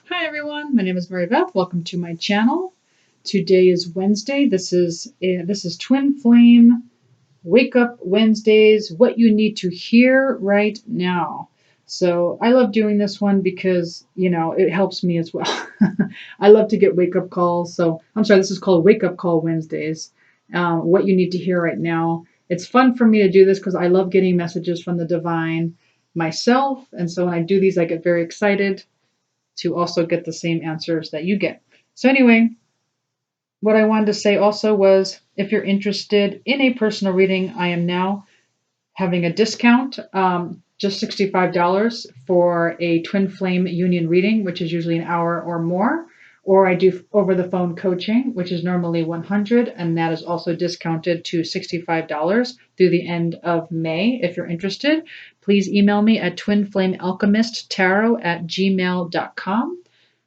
Hi everyone, my name is Mary Beth. Welcome to my channel. Today is Wednesday. This is Twin Flame Wake Up Wednesdays. What you need to hear right now. So I love doing this one because it helps me as well. I love to get wake up calls. So I'm sorry. This is called Wake Up Call Wednesdays. What you need to hear right now. It's fun for me to do this because I love getting messages from the divine myself, and so when I do these, I get very excited to also get the same answers that you get. So, anyway, what I wanted to say also was if you're interested in a personal reading, I am now having a discount, just $65 for a twin flame union reading, which is usually an hour or more. Or I do over the phone coaching, which is normally $100, and that is also discounted to $65 through the end of May. If you're interested, please email me at twinflamealchemisttarot@gmail.com.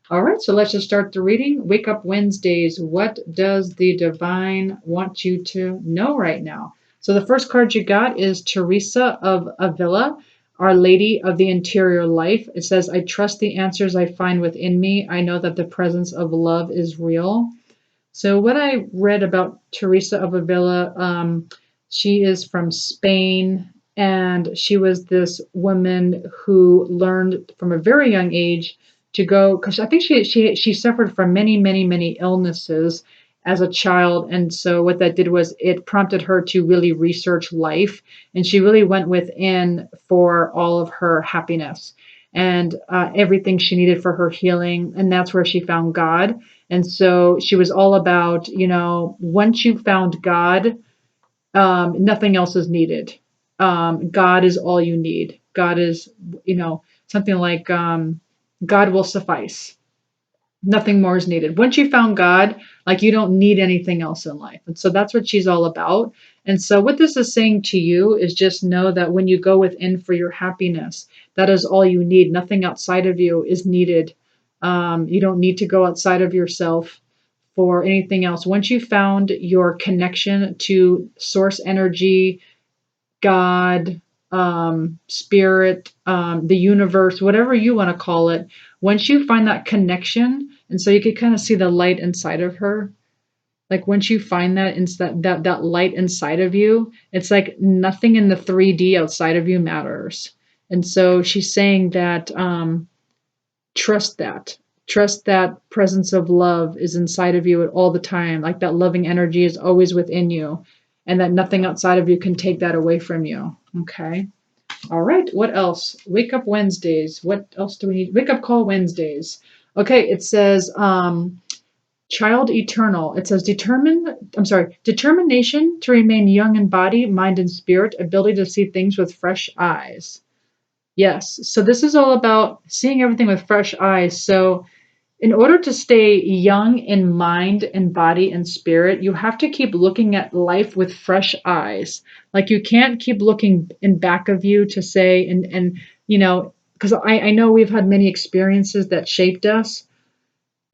All right, so let's just start the reading. Wake Up Wednesdays. What does the divine want you to know right now? So the first card you got is Teresa of Avila, Our Lady of the Interior Life. It says, I trust the answers I find within me. I know that the presence of love is real. So what I read about Teresa of Avila, she is from Spain, and she was this woman who learned from a very young age to go, because I think she suffered from many illnesses as a child, and so what that did was it prompted her to really research life, and she really went within for all of her happiness and everything she needed for her healing, and that's where she found God. And so she was all about, once you found God, nothing else is needed. God is all you need. God is, something like God will suffice. Nothing more is needed. Once you found God, like you don't need anything else in life. And so that's what she's all about. And so what this is saying to you is just know that when you go within for your happiness, that is all you need. Nothing outside of you is needed. You don't need to go outside of yourself for anything else. Once you found your connection to source energy, God, spirit, the universe, whatever you want to call it, once you find that connection, and so you could kind of see the light inside of her. Like once you find that light inside of you, it's like nothing in the 3D outside of you matters. And so she's saying that trust that. Trust that presence of love is inside of you at all the time. Like that loving energy is always within you, and that nothing outside of you can take that away from you. Okay. All right. What else? Wake Up Wednesdays. What else do we need? Wake Up Call Wednesdays. Okay. It says, Child Eternal. It says determination to remain young in body, mind, and spirit, ability to see things with fresh eyes. Yes. So this is all about seeing everything with fresh eyes. So in order to stay young in mind and body and spirit, you have to keep looking at life with fresh eyes. Like you can't keep looking in back of you to say, because I know we've had many experiences that shaped us.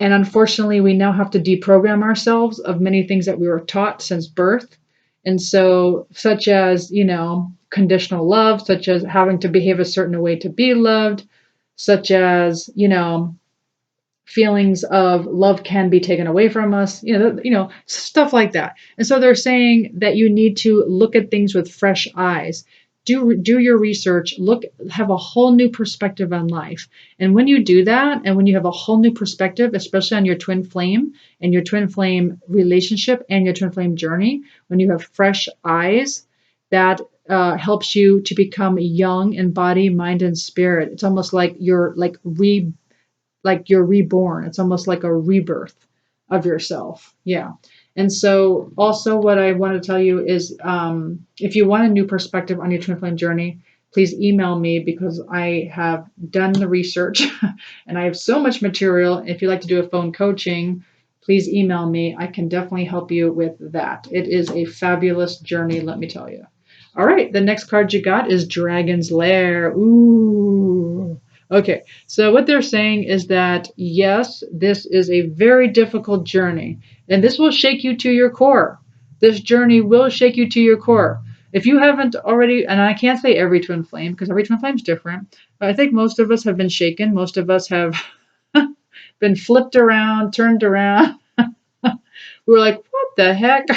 And unfortunately, we now have to deprogram ourselves of many things that we were taught since birth. And so, such as, conditional love, such as having to behave a certain way to be loved, such as, feelings of love can be taken away from us, stuff like that. And so they're saying that you need to look at things with fresh eyes. Do your research, have a whole new perspective on life. And when you do that, and when you have a whole new perspective, especially on your twin flame and your twin flame relationship and your twin flame journey, when you have fresh eyes, that helps you to become young in body, mind, and spirit. It's almost like you're you're reborn. It's almost like a rebirth of yourself. Yeah. And so also what I want to tell you is if you want a new perspective on your twin flame journey, please email me because I have done the research and I have so much material. If you'd like to do a phone coaching, please email me. I can definitely help you with that. It is a fabulous journey, let me tell you. All right, the next card you got is Dragon's Lair. Ooh. Okay, so what they're saying is that, yes, this is a very difficult journey, and this will shake you to your core. This journey will shake you to your core. If you haven't already, and I can't say every twin flame because every twin flame is different, but I think most of us have been shaken. Most of us have been flipped around, turned around. We were like, what the heck?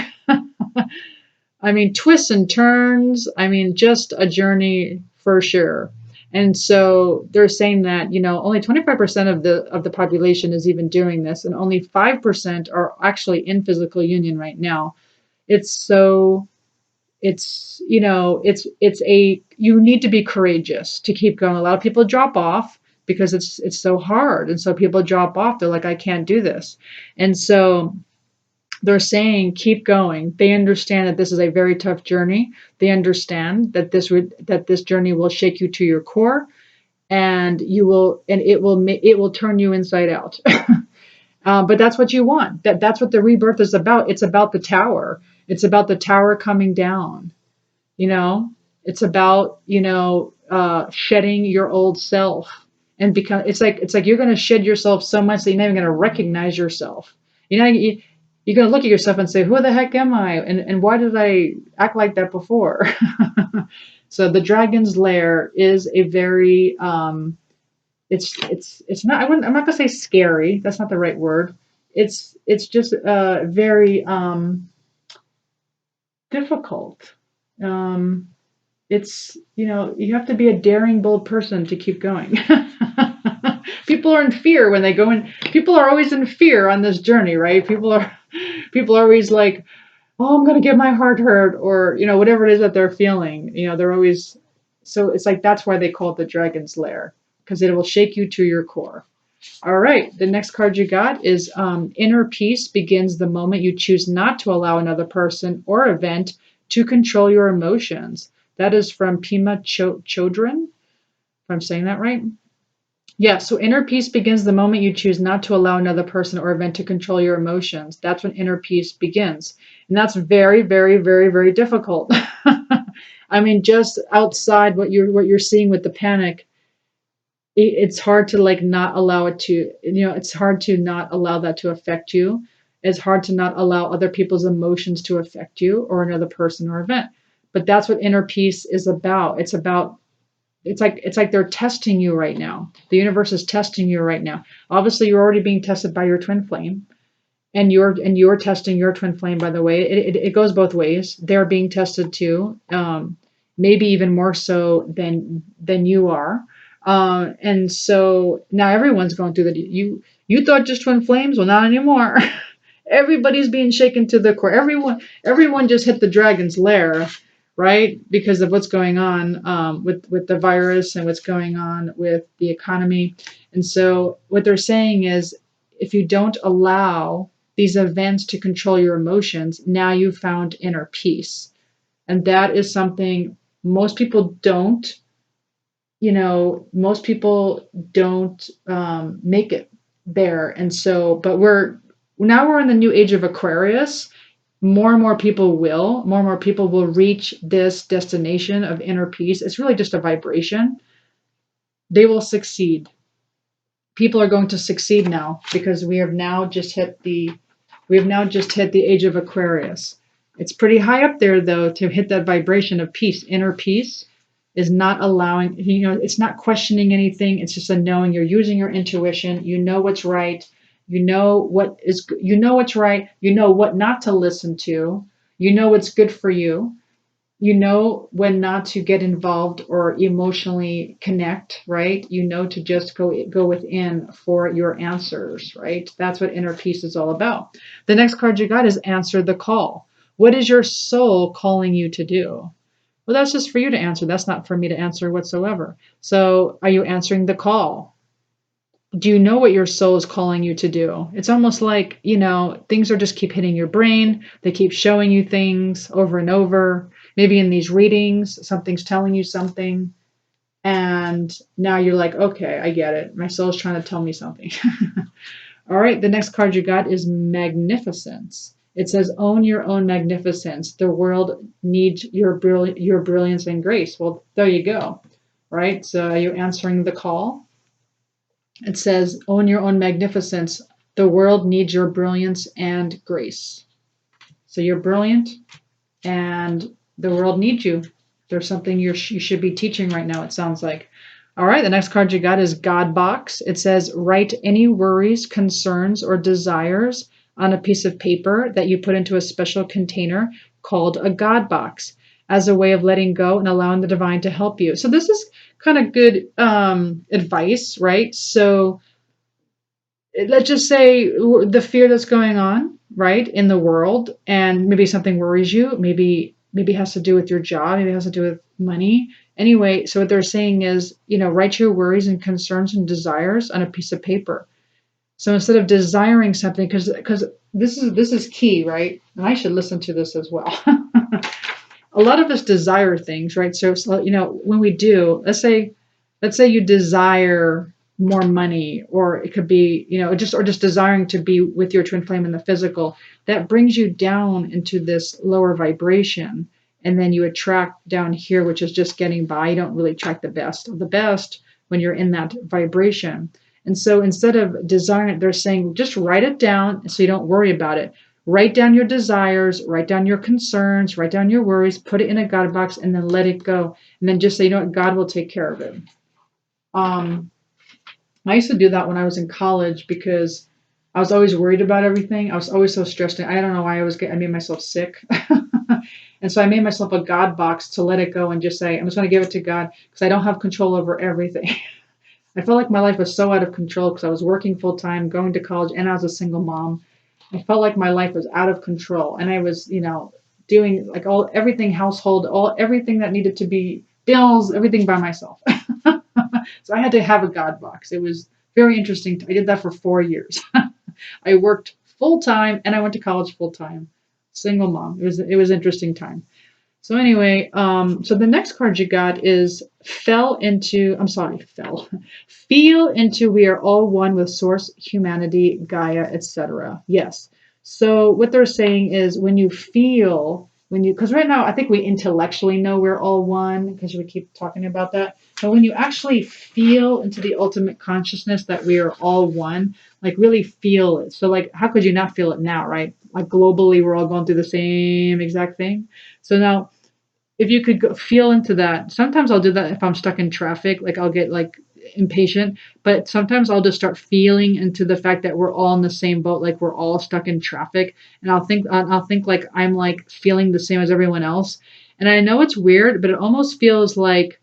I mean, twists and turns. I mean, just a journey for sure. And so they're saying that, only 25% of the population is even doing this, and only 5% are actually in physical union right now. It's so it's you need to be courageous to keep going. A lot of people drop off because it's so hard. And so people drop off. They're like, I can't do this. And so they're saying keep going. They understand that this is a very tough journey. They understand that this journey will shake you to your core, and it will turn you inside out. But that's what you want. That's what the rebirth is about. It's about the tower. It's about the tower coming down. You know, it's about shedding your old self, and become. It's like you're going to shed yourself so much that you're not even going to recognize yourself. You're going to look at yourself and say, "Who the heck am I? And why did I act like that before?" So the dragon's lair is a very it's not. I'm not going to say scary. That's not the right word. It's just very difficult. Um, you have to be a daring, bold person to keep going. People are in fear when they go in. People are always in fear on this journey, right? People are always like, oh, I'm going to get my heart hurt, or whatever it is that they're feeling. They're always. So it's like that's why they call it the dragon's lair, because it will shake you to your core. All right, the next card you got is inner peace begins the moment you choose not to allow another person or event to control your emotions. That is from Pima Chodron, if I'm saying that right. Yeah, so inner peace begins the moment you choose not to allow another person or event to control your emotions. That's when inner peace begins. And that's very, very, very, very difficult. I mean, just outside what you're seeing with the panic, it's hard to like not allow it to, it's hard to not allow that to affect you. It's hard to not allow other people's emotions to affect you or another person or event. But that's what inner peace is about. It's like they're testing you right now. The universe is testing you right now. Obviously, you're already being tested by your twin flame, and you're testing your twin flame. By the way, it goes both ways. They're being tested too, maybe even more so than you are. And so now everyone's going through that. You thought just twin flames, well, not anymore. Everybody's being shaken to the core. Everyone just hit the dragon's lair, right? Because of what's going on with the virus and what's going on with the economy. And so what they're saying is, if you don't allow these events to control your emotions, now you've found inner peace. And that is something most people don't, make it there. And so, but we're in the new age of Aquarius. More and more people will reach this destination of inner peace. It's really just a vibration. They will succeed. People are going to succeed now, because we have now just hit the age of Aquarius. It's pretty high up there, though, to hit that vibration of peace. Inner peace is not allowing, it's not questioning anything. It's just a knowing. You're using your intuition. You know what's right. You know what's right. You know what not to listen to. You know what's good for you. You know when not to get involved or emotionally connect, right? You know to just go within for your answers, right? That's what inner peace is all about. The next card you got is answer the call. What is your soul calling you to do? Well, that's just for you to answer. That's not for me to answer whatsoever. So, are you answering the call? Do you know what your soul is calling you to do? It's almost like, things are just keep hitting your brain. They keep showing you things over and over. Maybe in these readings, something's telling you something. And now you're like, okay, I get it. My soul's trying to tell me something. All right, the next card you got is magnificence. It says, own your own magnificence. The world needs your brilliance and grace. Well, there you go. Right? So are you answering the call? It says, own your own magnificence. The world needs your brilliance and grace. So you're brilliant, and the world needs you. There's something you should be teaching right now, it sounds like. All right, the next card you got is God Box. It says, write any worries, concerns, or desires on a piece of paper that you put into a special container called a God Box as a way of letting go and allowing the divine to help you. So this is kind of good advice, right? So let's just say the fear that's going on, right, in the world, and maybe something worries you, maybe it has to do with your job, maybe it has to do with money. Anyway, so what they're saying is, write your worries and concerns and desires on a piece of paper. So instead of desiring something, because this is key, right? And I should listen to this as well. A lot of us desire things, right? So when we do, let's say you desire more money, or it could be, just desiring to be with your twin flame in the physical, that brings you down into this lower vibration, and then you attract down here, which is just getting by. You don't really attract the best of the best when you're in that vibration. And so instead of desiring it, they're saying just write it down so you don't worry about it. Write down your desires, write down your concerns, write down your worries, put it in a God box, and then let it go. And then just say, God will take care of it. Um, I used to do that when I was in college because I was always worried about everything. I was always so stressed. I don't know why I made myself sick. And so I made myself a God box to let it go and just say, I'm just going to give it to God because I don't have control over everything. I felt like my life was so out of control because I was working full time, going to college, and I was a single mom. I felt like my life was out of control, and I was, doing like everything household, everything that needed to be bills, everything by myself. So I had to have a God box. It was very interesting. I did that for 4 years. I worked full time and I went to college full time. Single mom. It was interesting time. So anyway, so the next card you got is feel into we are all one with source, humanity, Gaia, etc. Yes. So what they're saying is because right now I think we intellectually know we're all one because we keep talking about that. But when you actually feel into the ultimate consciousness that we are all one, like really feel it. So like, how could you not feel it now, right? Like globally, we're all going through the same exact thing. So now if you could feel into that. Sometimes I'll do that if I'm stuck in traffic, like I'll get like impatient, but sometimes I'll just start feeling into the fact that we're all in the same boat, like we're all stuck in traffic, and I'll think like I'm like feeling the same as everyone else. And I know it's weird, but it almost feels like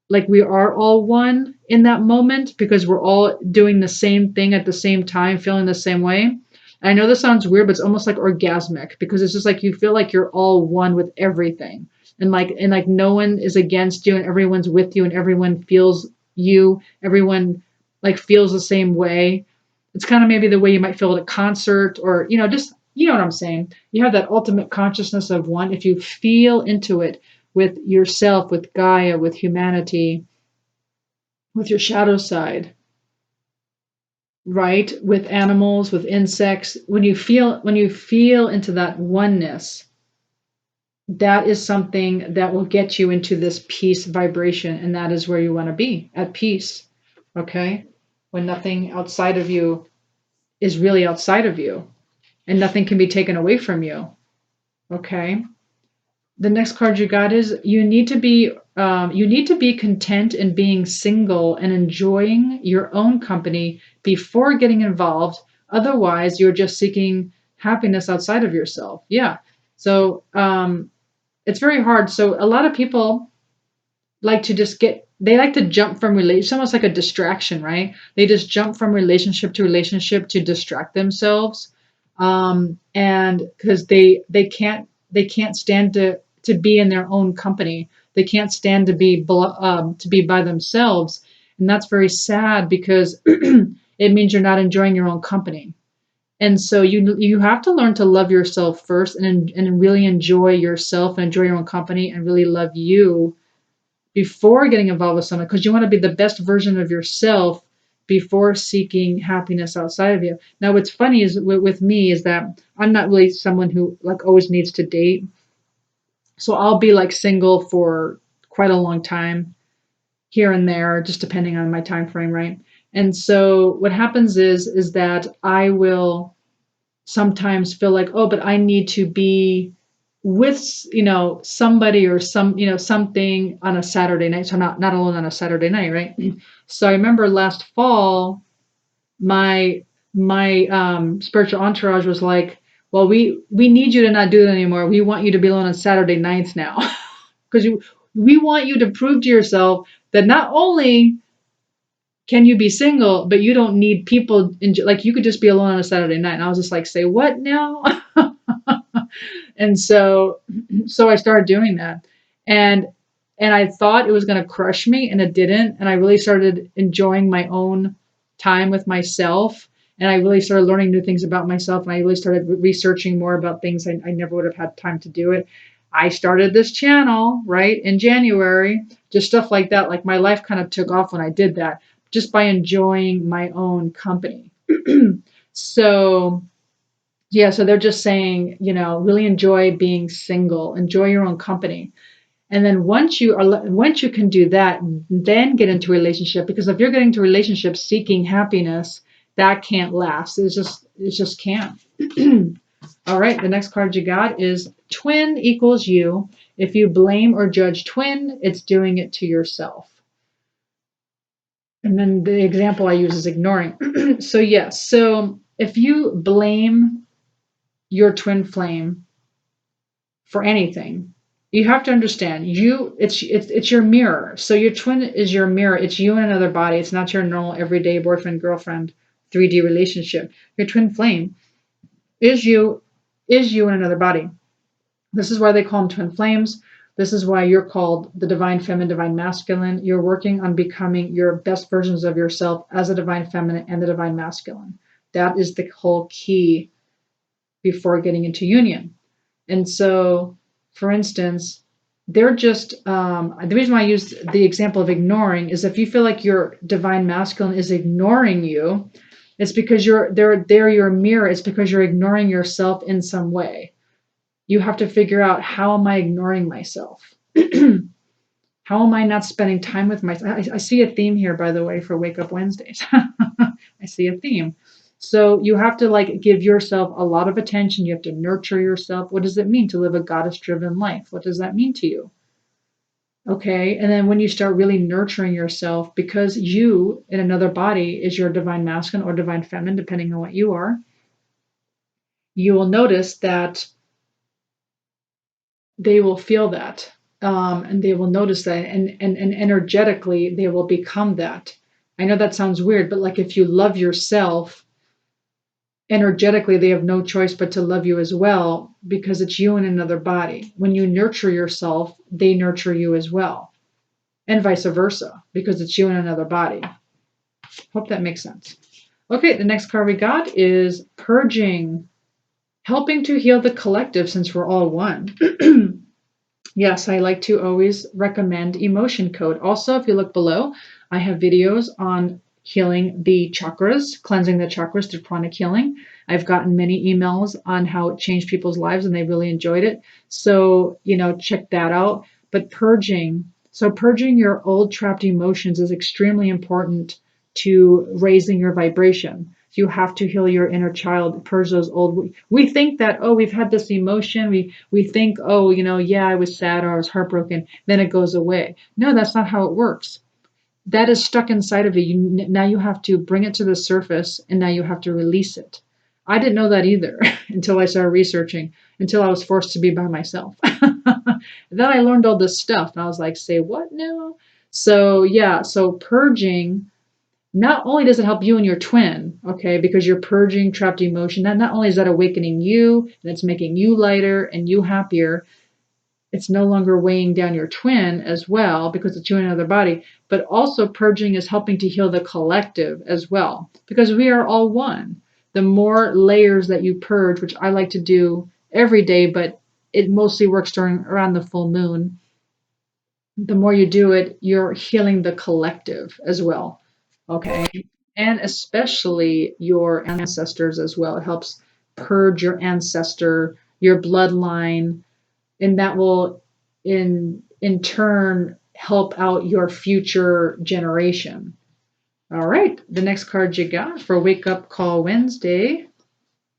we are all one in that moment because we're all doing the same thing at the same time, feeling the same way. And I know this sounds weird, but it's almost like orgasmic because it's just like you feel like you're all one with everything. And like no one is against you and everyone's with you and everyone feels you. Everyone like feels the same way. It's kind of maybe the way you might feel at a concert or just what I'm saying. You have that ultimate consciousness of one if you feel into it with yourself, with Gaia, with humanity, with your shadow side, right? With animals, with insects. When you feel into that oneness, that is something that will get you into this peace vibration, and that is where you want to be, at peace. Okay? When nothing outside of you is really outside of you, and nothing can be taken away from you. Okay? The next card you got is you need to be content in being single and enjoying your own company before getting involved. Otherwise, you're just seeking happiness outside of yourself. Yeah. So it's very hard. So a lot of people they like to jump from it's almost like a distraction, right? They just jump from relationship to distract themselves, and because they can't stand to be in their own company. They can't stand to be by themselves, and that's very sad because it means you're not enjoying your own company. And so you have to learn to love yourself first and really enjoy yourself and enjoy your own company and really love you before getting involved with someone because you want to be the best version of yourself before seeking happiness outside of you. Now, what's funny is with me is that I'm not really someone who like always needs to date. So I'll be like single for quite a long time here and there, just depending on my time frame, right? And so what happens is that I will sometimes feel like, oh, but I need to be with, somebody or something on a Saturday night. So not alone on a Saturday night, right? So I remember last fall, my spiritual entourage was like, well, we need you to not do that anymore. We want you to be alone on Saturday nights now. Because we want you to prove to yourself that not only can you be single, but you don't need people like you could just be alone on a Saturday night. And I was just like, say what now? And so I started doing that. And I thought it was going to crush me, and it didn't. And I really started enjoying my own time with myself. And I really started learning new things about myself. And I really started researching more about things I never would have had time to do it. I started this channel, right, in January, just stuff like that. Like my life kind of took off when I did that, just by enjoying my own company. So yeah, so they're just saying, really enjoy being single, enjoy your own company. And then once you can do that, then get into a relationship, because if you're getting into a relationship seeking happiness, that can't last. It just can't. All right, the next card you got is twin equals you. If you blame or judge twin, it's doing it to yourself. And then the example I use is ignoring. So yes, so if you blame your twin flame for anything, you have to understand it's your mirror. So your twin is your mirror. It's you in another body. It's not your normal everyday boyfriend girlfriend 3D relationship. Your twin flame is you in another body. This is why they call them twin flames. This is why you're called the divine feminine, divine masculine. You're working on becoming your best versions of yourself as a divine feminine and the divine masculine. That is the whole key before getting into union. And so, for instance, they're just the reason why I use the example of ignoring is if you feel like your divine masculine is ignoring you, it's because they're your mirror. It's because you're ignoring yourself in some way. You have to figure out, how am I ignoring myself? How am I not spending time with myself? I see a theme here, by the way, for Wake Up Wednesdays. I see a theme. So you have to give yourself a lot of attention. You have to nurture yourself. What does it mean to live a goddess-driven life? What does that mean to you? Okay. And then when you start really nurturing yourself, because you in another body is your divine masculine or divine feminine, depending on what you are, you will notice that they will feel that. And they will notice that, and energetically they will become that. I know that sounds weird, but if you love yourself, energetically they have no choice but to love you as well, because it's you in another body. When you nurture yourself, they nurture you as well, and vice versa, because it's you in another body. Hope that makes sense. Okay, the next card we got is purging, helping to heal the collective, since we're all one. Yes, I like to always recommend emotion code. Also, if you look below, I have videos on healing the chakras, cleansing the chakras through pranic healing. I've gotten many emails on how it changed people's lives and they really enjoyed it. So, check that out. But purging your old trapped emotions is extremely important to raising your vibration. You have to heal your inner child, purge those old. We think that, oh, we've had this emotion. We think, oh, yeah, I was sad or I was heartbroken. Then it goes away. No, that's not how it works. That is stuck inside of you. Now you have to bring it to the surface, and now you have to release it. I didn't know that either until I started researching, until I was forced to be by myself. Then I learned all this stuff, and I was like, say what now? So yeah, so purging. Not only does it help you and your twin, okay, because you're purging trapped emotion, not only is that awakening you, and it's making you lighter and you happier, it's no longer weighing down your twin as well, because it's you in another body, but also purging is helping to heal the collective as well, because we are all one. The more layers that you purge, which I like to do every day, but it mostly works around the full moon, the more you do it, you're healing the collective as well. Okay. And especially your ancestors as well. It helps purge your ancestor, your bloodline, and that will in turn help out your future generation. All right. The next card you got for Wake Up Call Wednesday,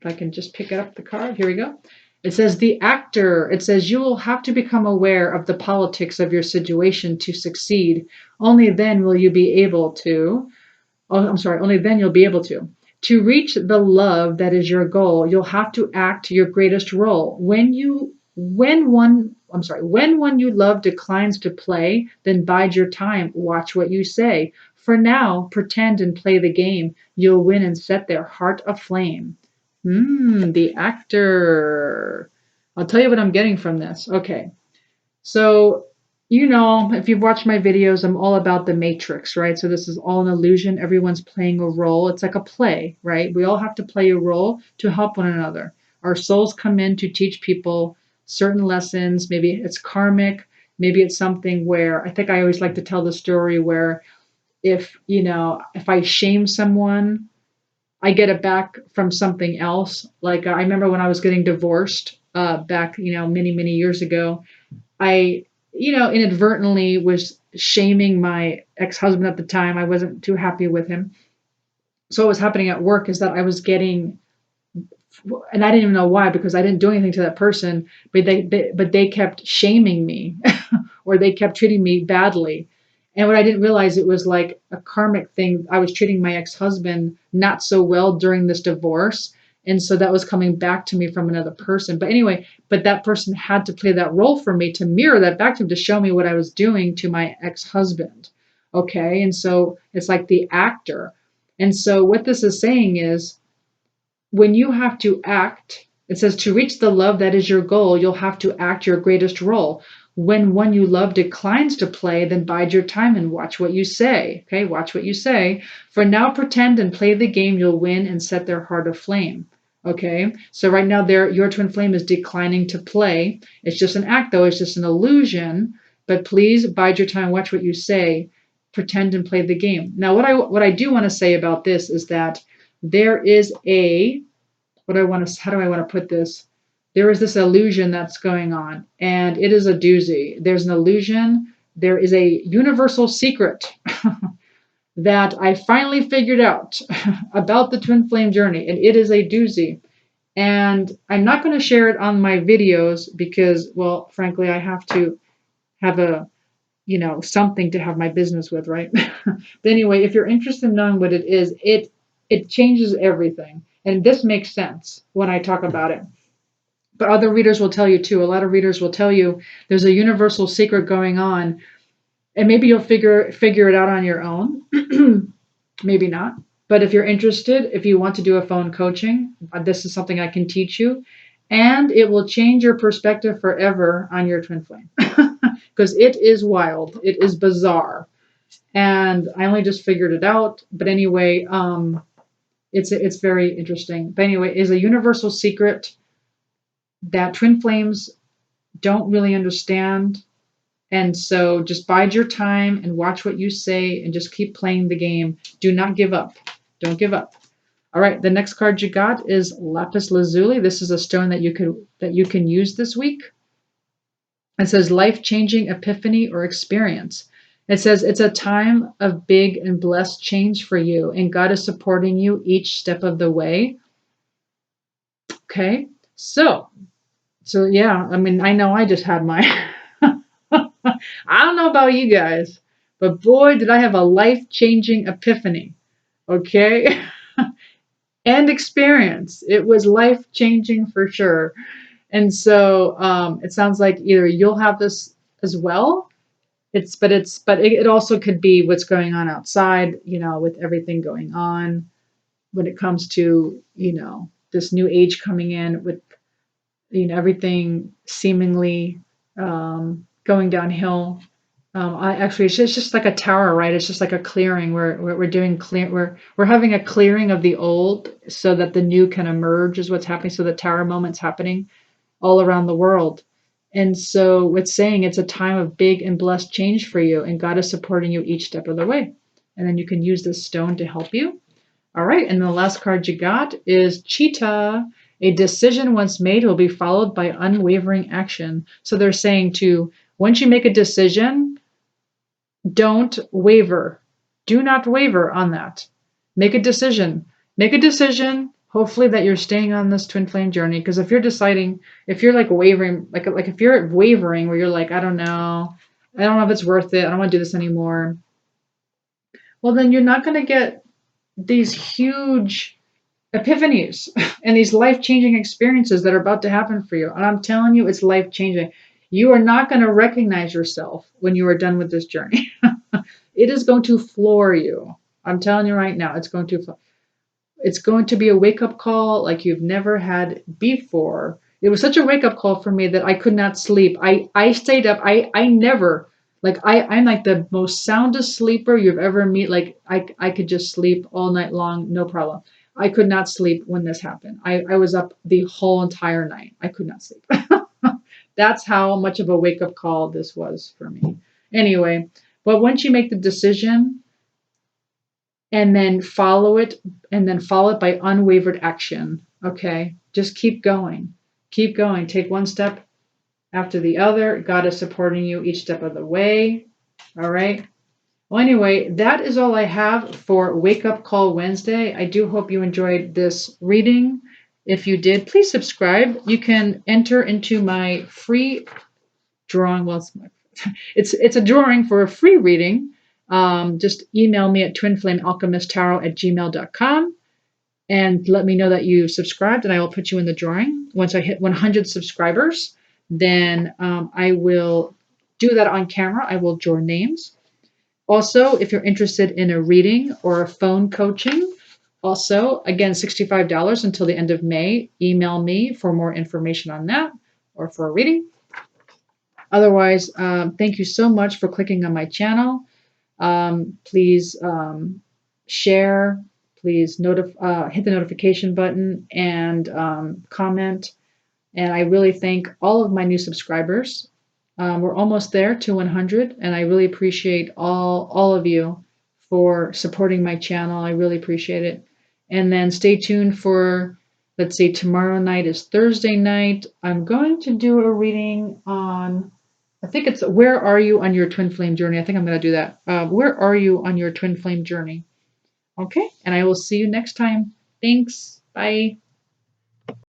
if I can just pick up the card. Here we go. It says the actor. It says you will have to become aware of the politics of your situation to succeed. Only then will you be able to. Oh, I'm sorry. Only then you'll be able to. To reach the love that is your goal, you'll have to act your greatest role. When one you love declines to play, then bide your time. Watch what you say. For now, pretend and play the game. You'll win and set their heart aflame. The actor. I'll tell you what I'm getting from this. Okay. So, if you've watched my videos, I'm all about the matrix, right? So this is all an illusion. Everyone's playing a role. It's like a play, right? We all have to play a role to help one another. Our souls come in to teach people certain lessons. Maybe it's karmic. Maybe it's something where I think I always like to tell the story where if I shame someone, I get it back from something else. Like I remember when I was getting divorced back, many, many years ago. I, inadvertently was shaming my ex-husband at the time. I wasn't too happy with him. So what was happening at work is that I was getting, and I didn't even know why because I didn't do anything to that person, but they kept shaming me or they kept treating me badly. And what I didn't realize, it was like a karmic thing. I was treating my ex-husband not so well during this divorce. And so that was coming back to me from another person. But anyway, but that person had to play that role for me to mirror that back to him, to show me what I was doing to my ex-husband. Okay. And so it's like the actor. And so what this is saying is, when you have to act, it says to reach the love that is your goal, you'll have to act your greatest role. When one you love declines to play, then bide your time and watch what you say. Okay, watch what you say. For now, pretend and play the game. You'll win and set their heart aflame. Okay, so right now your twin flame is declining to play. It's just an act, though. It's just an illusion. But please bide your time. Watch what you say. Pretend and play the game. Now, what I do want to say about this is that there is how do I want to put this? There is this illusion that's going on, and it is a doozy. There's an illusion. There is a universal secret that I finally figured out about the twin flame journey, and it is a doozy. And I'm not going to share it on my videos because, well, frankly, I have to have something to have my business with, right? But anyway, if you're interested in knowing what it is, it changes everything. And this makes sense when I talk about it. But other readers will tell you too. A lot of readers will tell you there's a universal secret going on, and maybe you'll figure it out on your own. Maybe not. But if you're interested, if you want to do a phone coaching, this is something I can teach you, and it will change your perspective forever on your twin flame. Because it is wild. It is bizarre. And I only just figured it out. But anyway, it's very interesting. But anyway, it is a universal secret that twin flames don't really understand. And so just bide your time and watch what you say and just keep playing the game. Do not give up. Don't give up. All right, the next card you got is lapis lazuli. This is a stone that you can use this week. It says life-changing epiphany or experience. It says it's a time of big and blessed change for you, and God is supporting you each step of the way. Okay, so yeah, I mean, I know I just had my, I don't know about you guys, but boy, did I have a life-changing epiphany. Okay, and experience. It was life-changing for sure. And so it sounds like either you'll have this as well. But it also could be what's going on outside, with everything going on when it comes to, this new age coming in with, everything seemingly going downhill. It's just like a tower, right? It's just like a clearing. We're having a clearing of the old so that the new can emerge, is what's happening. So the tower moment's happening all around the world. And so it's saying it's a time of big and blessed change for you, and God is supporting you each step of the way. And then you can use this stone to help you. All right, and the last card you got is Cheetah. A decision once made will be followed by unwavering action. So they're saying once you make a decision, don't waver. Do not waver on that. Make a decision. Make a decision hopefully that you're staying on this twin flame journey. Because if you're deciding, if you're like wavering, like if you're wavering where you're like, I don't know if it's worth it, I don't want to do this anymore. Well, then you're not going to get these huge epiphanies and these life changing experiences that are about to happen for you. And I'm telling you, it's life changing. You are not going to recognize yourself when you are done with this journey. It is going to floor you. I'm telling you right now, it's going to be a wake up call like you've never had before. It was such a wake up call for me that I could not sleep. I stayed up. I never like I'm like the most soundest sleeper you've ever meet. Like I could just sleep all night long, no problem. I could not sleep when this happened. I was up the whole entire night. I could not sleep. That's how much of a wake up call this was for me. Anyway, but once you make the decision and then follow it and then follow it by unwavered action. Okay. Just keep going. Keep going. Take one step after the other. God is supporting you each step of the way. All right. Well, anyway, that is all I have for Wake Up Call Wednesday. I do hope you enjoyed this reading. If you did, please subscribe. You can enter into my free drawing. Well, it's a drawing for a free reading. Just email me at twinflamealchemisttarot@gmail.com and let me know that you subscribed, and I will put you in the drawing. Once I hit 100 subscribers, then I will do that on camera. I will draw names. Also, if you're interested in a reading or a phone coaching, also, again, $65 until the end of May. Email me for more information on that or for a reading. Otherwise, thank you so much for clicking on my channel. Please share, please hit the notification button and comment. And I really thank all of my new subscribers. We're almost there to 100, and I really appreciate all of you for supporting my channel. I really appreciate it. And then stay tuned for, let's see, tomorrow night is Thursday night. I'm going to do a reading on, I think it's where are you on your twin flame journey? I think I'm going to do that. Where are you on your twin flame journey? Okay, and I will see you next time. Thanks. Bye.